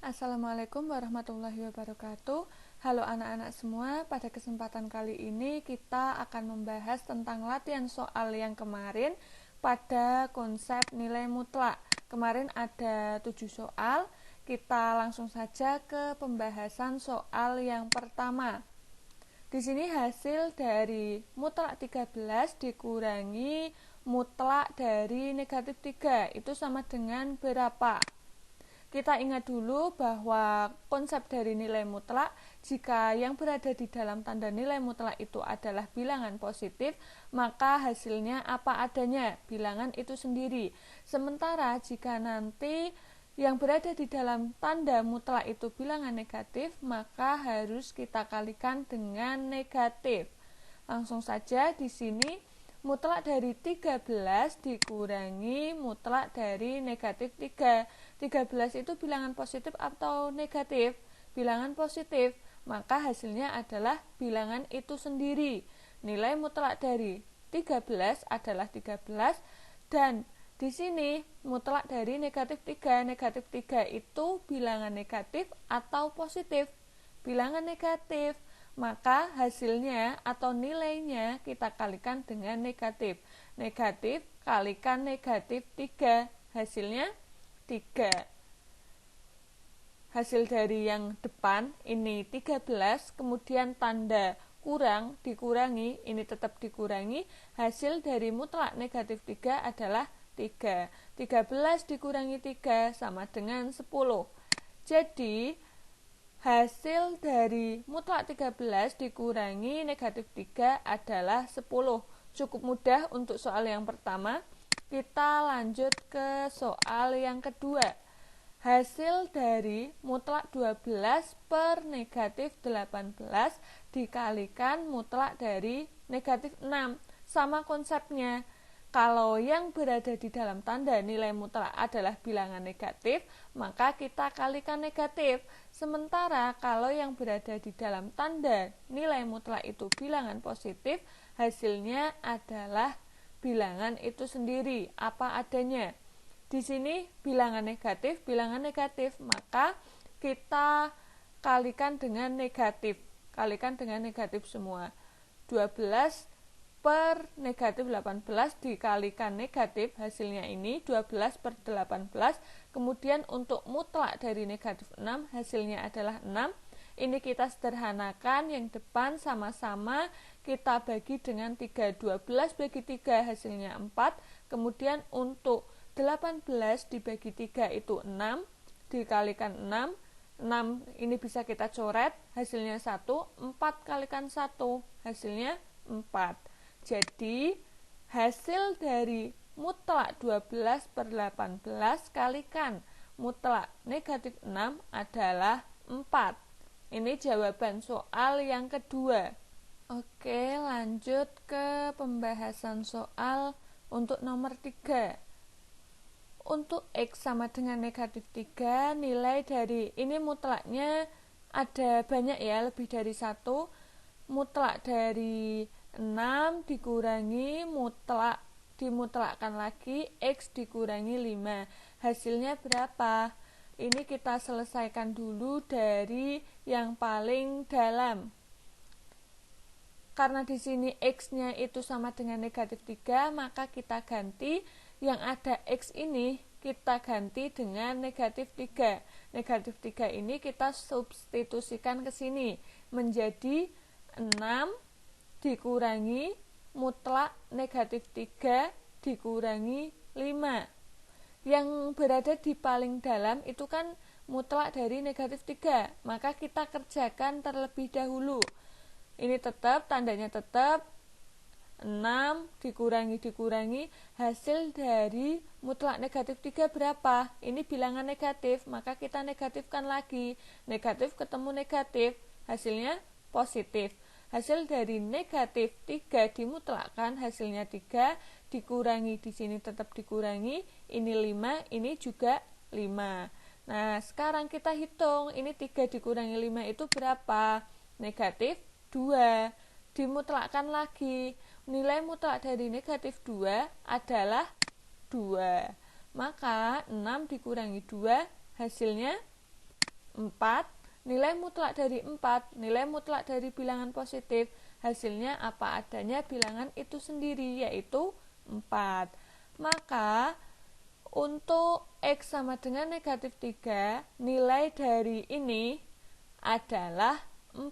Assalamualaikum warahmatullahi wabarakatuh. Halo anak-anak semua, pada kesempatan kali ini kita akan membahas tentang latihan soal yang kemarin pada konsep nilai mutlak. Kemarin ada 7 soal, kita langsung saja ke pembahasan soal yang pertama. Di sini hasil dari mutlak 13 dikurangi mutlak dari negatif 3, itu sama dengan berapa? Kita ingat dulu bahwa konsep dari nilai mutlak, jika yang berada di dalam tanda nilai mutlak itu adalah bilangan positif, maka hasilnya apa adanya, bilangan itu sendiri. Sementara jika nanti yang berada di dalam tanda mutlak itu bilangan negatif, maka harus kita kalikan dengan negatif. Langsung saja di sini mutlak dari 13 dikurangi mutlak dari negatif 3. 13 itu bilangan positif atau negatif? Bilangan positif, maka hasilnya adalah bilangan itu sendiri. Nilai mutlak dari 13 adalah 13 dan di sini mutlak dari negatif 3. Negatif 3 itu bilangan negatif atau positif? Bilangan negatif. Maka hasilnya atau nilainya kita kalikan dengan negatif. Negatif kalikan negatif 3, hasilnya 3. Hasil dari yang depan ini 13, kemudian tanda kurang dikurangi, ini tetap dikurangi, hasil dari mutlak negatif 3 adalah 3. 13 dikurangi 3 sama dengan 10. Jadi hasil dari mutlak 13 dikurangi negatif 3 adalah 10. Cukup mudah untuk soal yang pertama. Kita lanjut ke soal yang kedua. Hasil dari mutlak 12 per negatif 18 dikalikan mutlak dari negatif 6. Sama konsepnya. Kalau yang berada di dalam tanda nilai mutlak adalah bilangan negatif, maka kita kalikan negatif. Sementara kalau yang berada di dalam tanda nilai mutlak itu bilangan positif, hasilnya adalah bilangan itu sendiri, apa adanya. Di sini bilangan negatif, maka kita kalikan dengan negatif. Kalikan dengan negatif semua. 12 per negatif 18 dikalikan negatif, hasilnya ini 12 per 18. Kemudian untuk mutlak dari negatif 6, hasilnya adalah 6. Ini kita sederhanakan, yang depan sama-sama kita bagi dengan 3. 12 bagi 3 hasilnya 4. Kemudian untuk 18 dibagi 3 itu 6, dikalikan 6. 6 ini bisa kita coret, hasilnya 1. 4 kalikan 1, hasilnya 4. Jadi hasil dari mutlak 12 per 18 kalikan mutlak negatif 6 adalah 4. Ini jawaban soal yang kedua. Oke, lanjut ke pembahasan soal untuk nomor 3. Untuk X sama dengan negatif 3, nilai dari ini mutlaknya ada banyak ya, lebih dari 1. Mutlak dari 6 dikurangi mutlak, dimutlakkan lagi, X dikurangi 5. Hasilnya berapa? Ini kita selesaikan dulu dari yang paling dalam. Karena di sini X-nya itu sama dengan negatif 3, maka kita ganti yang ada X ini, kita ganti dengan negatif 3. Negatif 3 ini kita substitusikan ke sini, menjadi 6 dikurangi mutlak negatif 3 dikurangi 5. Yang berada di paling dalam itu kan mutlak dari negatif 3, maka kita kerjakan terlebih dahulu. Ini tetap, tandanya tetap, 6 dikurangi, hasil dari mutlak negatif 3 berapa? Ini bilangan negatif, maka kita negatifkan lagi. Negatif ketemu negatif, hasilnya positif. Hasil dari negatif 3 dimutlakkan, hasilnya 3, dikurangi, di sini tetap dikurangi, ini 5, ini juga 5. Nah, sekarang kita hitung, ini 3 dikurangi 5 itu berapa? Negatif 2. Dimutlakkan lagi, nilai mutlak dari negatif 2 adalah 2. Maka 6 dikurangi 2, hasilnya 4, nilai mutlak dari 4, nilai mutlak dari bilangan positif, hasilnya apa adanya bilangan itu sendiri, yaitu 4. Maka untuk X sama dengan negatif 3, nilai dari ini adalah 4.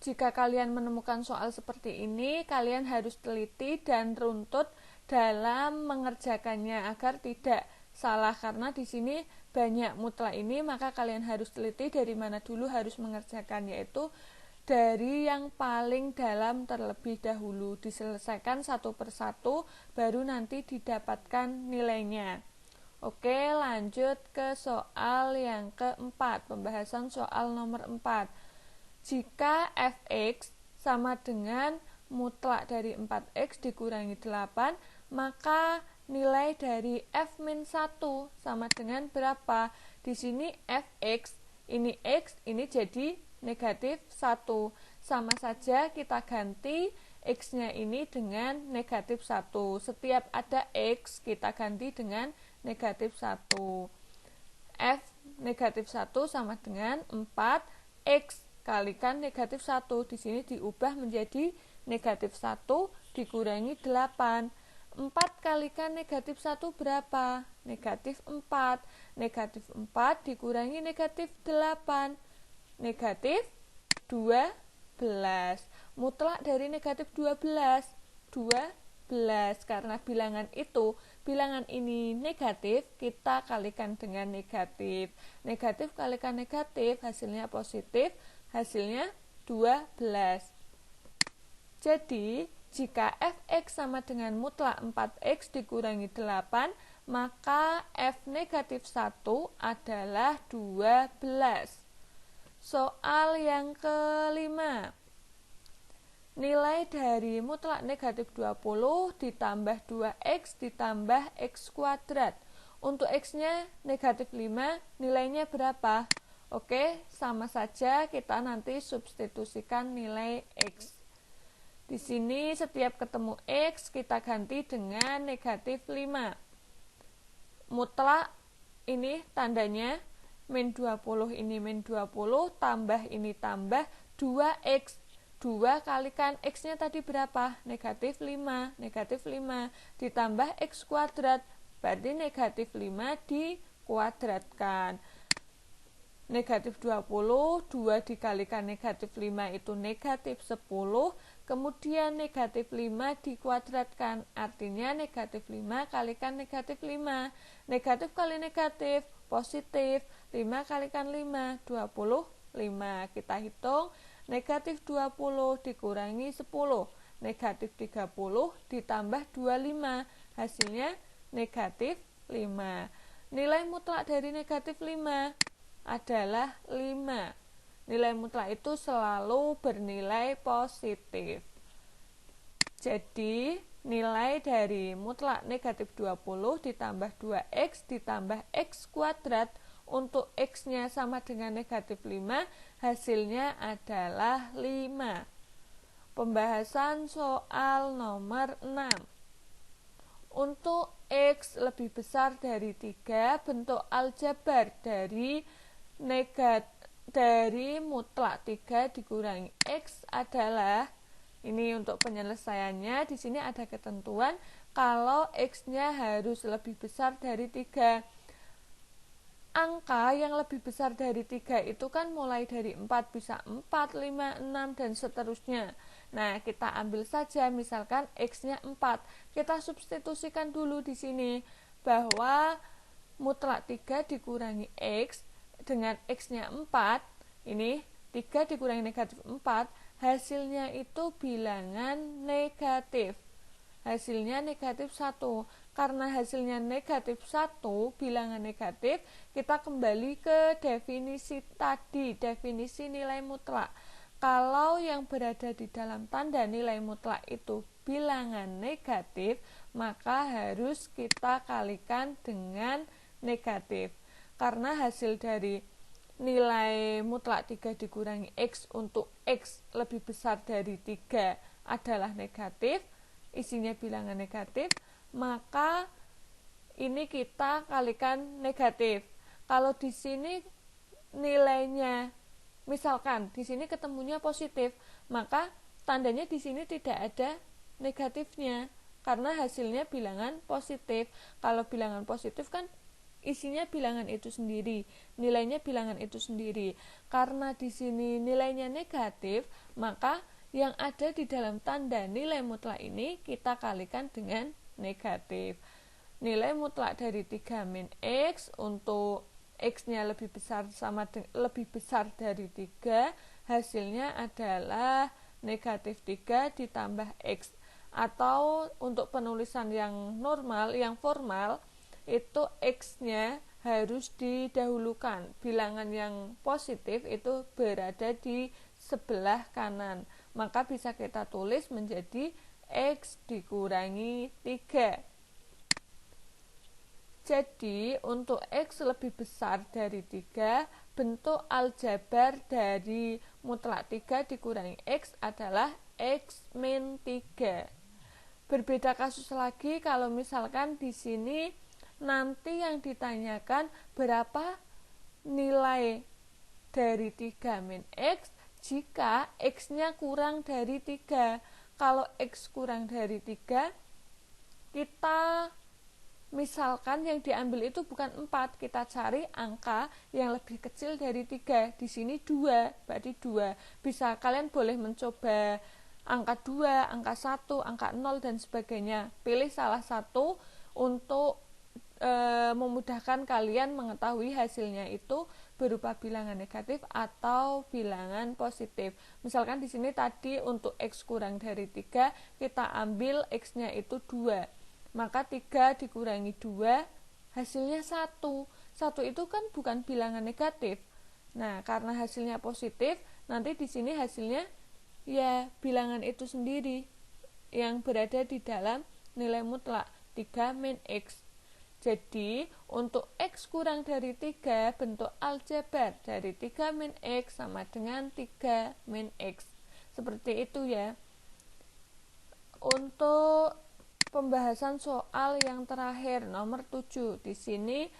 Jika kalian menemukan soal seperti ini, kalian harus teliti dan runtut dalam mengerjakannya agar tidak salah, karena di sini banyak mutlak ini, maka kalian harus teliti dari mana dulu harus mengerjakan, yaitu dari yang paling dalam terlebih dahulu, diselesaikan satu persatu baru nanti didapatkan nilainya. Oke, lanjut ke soal yang keempat, pembahasan soal nomor 4. Jika fx sama dengan mutlak dari 4x dikurangi 8, maka nilai dari f-1 sama dengan berapa? Di sini fx, ini x, ini jadi negatif 1. Sama saja kita ganti x-nya ini dengan negatif 1. Setiap ada x, kita ganti dengan negatif 1. F negatif 1 sama dengan 4x kalikan negatif 1. Di sini diubah menjadi negatif 1 dikurangi 8. 4 kalikan negatif 1 berapa? Negatif 4. Negatif 4 dikurangi negatif 8. Negatif 12. Mutlak dari negatif 12. 12. Karena bilangan ini negatif, kita kalikan dengan negatif. Negatif kalikan negatif, hasilnya positif. Hasilnya 12. Jadi, jika fx sama dengan mutlak 4x dikurangi 8, maka f negatif 1 adalah 12. Soal yang kelima. Nilai dari mutlak negatif 20 ditambah 2x ditambah x kuadrat. Untuk x-nya negatif 5, nilainya berapa? Oke, sama saja kita nanti substitusikan nilai X. Di sini setiap ketemu X kita ganti dengan negatif 5. Mutlak ini tandanya min 20, ini min 20, tambah ini tambah 2X. 2 kalikan X-nya tadi berapa? Negatif 5. Negatif 5 ditambah X kuadrat, berarti negatif 5 dikuadratkan. Negatif 20, 2 dikalikan negatif 5 itu negatif 10, kemudian negatif 5 dikuadratkan, artinya negatif 5 kalikan negatif 5. Negatif kali negatif, positif, 5 kalikan 5, 25. Kita hitung, negatif 20 dikurangi 10, negatif 30 ditambah 25, hasilnya negatif 5. Nilai mutlak dari negatif 5 adalah 5. Nilai mutlak itu selalu bernilai positif. Jadi, nilai dari mutlak negatif 20 ditambah 2x ditambah x kuadrat, untuk x-nya sama dengan negatif 5, hasilnya adalah 5. Pembahasan soal nomor 6. Untuk x lebih besar dari 3, bentuk aljabar dari mutlak 3 dikurangi x adalah, ini untuk penyelesaiannya, di sini ada ketentuan kalau x-nya harus lebih besar dari 3. Angka yang lebih besar dari 3 itu kan mulai dari 4 bisa 4, 5, 6 dan seterusnya. Nah, kita ambil saja misalkan x-nya 4. Kita substitusikan dulu di sini bahwa mutlak 3 dikurangi x dengan x-nya 4, ini 3 dikurangi negatif 4, hasilnya itu bilangan negatif. Hasilnya negatif 1. Karena hasilnya negatif 1, bilangan negatif, kita kembali ke definisi tadi, definisi nilai mutlak. Kalau yang berada di dalam tanda nilai mutlak itu bilangan negatif, maka harus kita kalikan dengan negatif. Karena hasil dari nilai mutlak 3 dikurangi x untuk x lebih besar dari 3 adalah negatif, isinya bilangan negatif, maka ini kita kalikan negatif. Kalau di sini nilainya, misalkan di sini ketemunya positif, maka tandanya di sini tidak ada negatifnya karena hasilnya bilangan positif. Kalau bilangan positif kan isinya bilangan itu sendiri, nilainya bilangan itu sendiri. Karena di sini nilainya negatif, maka yang ada di dalam tanda nilai mutlak ini kita kalikan dengan negatif. Nilai mutlak dari 3 min X, untuk X-nya lebih besar dari 3, hasilnya adalah negatif 3 ditambah X. Atau untuk penulisan yang normal, yang formal, itu X-nya harus didahulukan. Bilangan yang positif itu berada di sebelah kanan. Maka bisa kita tulis menjadi X dikurangi 3. Jadi untuk X lebih besar dari 3, bentuk aljabar dari mutlak 3 dikurangi X adalah X min 3. Berbeda kasus lagi kalau misalkan di sini nanti yang ditanyakan berapa nilai dari 3 min X jika X-nya kurang dari 3. Kalau X kurang dari 3, kita misalkan yang diambil itu bukan 4, kita cari angka yang lebih kecil dari 3. Di sini 2, berarti 2. Bisa kalian boleh mencoba angka 2, angka 1, angka 0 dan sebagainya. Pilih salah satu untuk memudahkan kalian mengetahui hasilnya itu berupa bilangan negatif atau bilangan positif. Misalkan di sini tadi untuk X kurang dari 3, kita ambil X-nya itu 2. Maka 3 dikurangi 2 hasilnya 1. 1 itu kan bukan bilangan negatif. Nah, karena hasilnya positif, nanti di sini hasilnya ya bilangan itu sendiri yang berada di dalam nilai mutlak 3 min X. Jadi, untuk X kurang dari 3, bentuk aljabar dari 3 min X sama dengan 3 min X. Seperti itu ya. Untuk pembahasan soal yang terakhir nomor 7. Di sini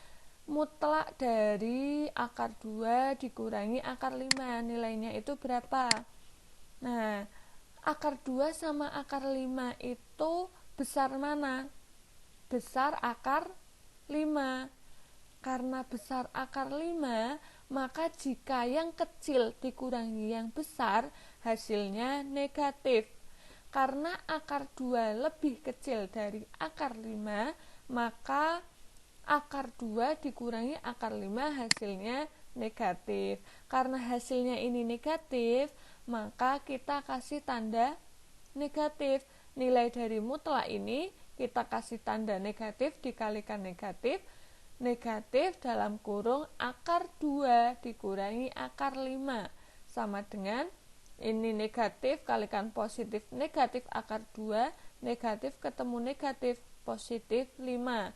mutlak dari akar 2 dikurangi akar 5. Nilainya itu berapa? Nah, akar 2 sama akar 5 itu besar mana? Besar akar 5. Karena besar akar 5, maka jika yang kecil dikurangi yang besar, hasilnya negatif. Karena akar 2 lebih kecil dari akar 5, maka akar 2 dikurangi akar 5 hasilnya negatif. Karena hasilnya ini negatif, maka kita kasih tanda negatif. Nilai dari mutlak ini kita kasih tanda negatif dikalikan negatif. Negatif dalam kurung akar 2 dikurangi akar 5 sama dengan ini negatif kalikan positif, negatif akar 2, negatif ketemu negatif, positif 5.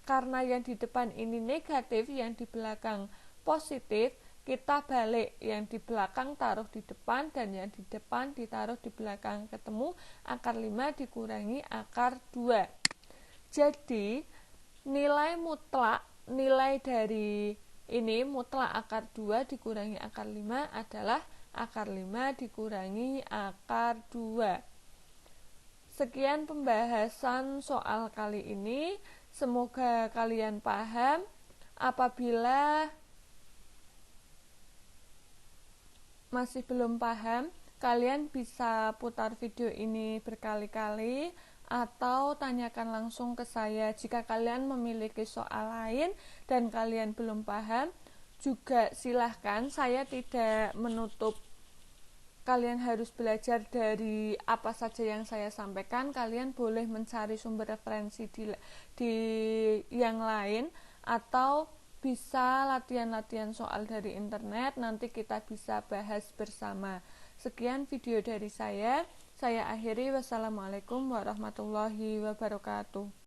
Karena yang di depan ini negatif, yang di belakang positif, kita balik, yang di belakang taruh di depan dan yang di depan ditaruh di belakang, ketemu akar 5 dikurangi akar 2. Jadi nilai mutlak, nilai dari ini mutlak akar 2 dikurangi akar 5 adalah akar 5 dikurangi akar 2. Sekian pembahasan soal kali ini. Semoga kalian paham. Apabila masih belum paham, kalian bisa putar video ini berkali-kali atau tanyakan langsung ke saya. Jika kalian memiliki soal lain dan kalian belum paham, juga silahkan, saya tidak menutup kalian harus belajar dari apa saja yang saya sampaikan. Kalian boleh mencari sumber referensi di yang lain atau bisa latihan-latihan soal dari internet, nanti kita bisa bahas bersama. Sekian video dari saya akhiri. Wassalamualaikum warahmatullahi wabarakatuh.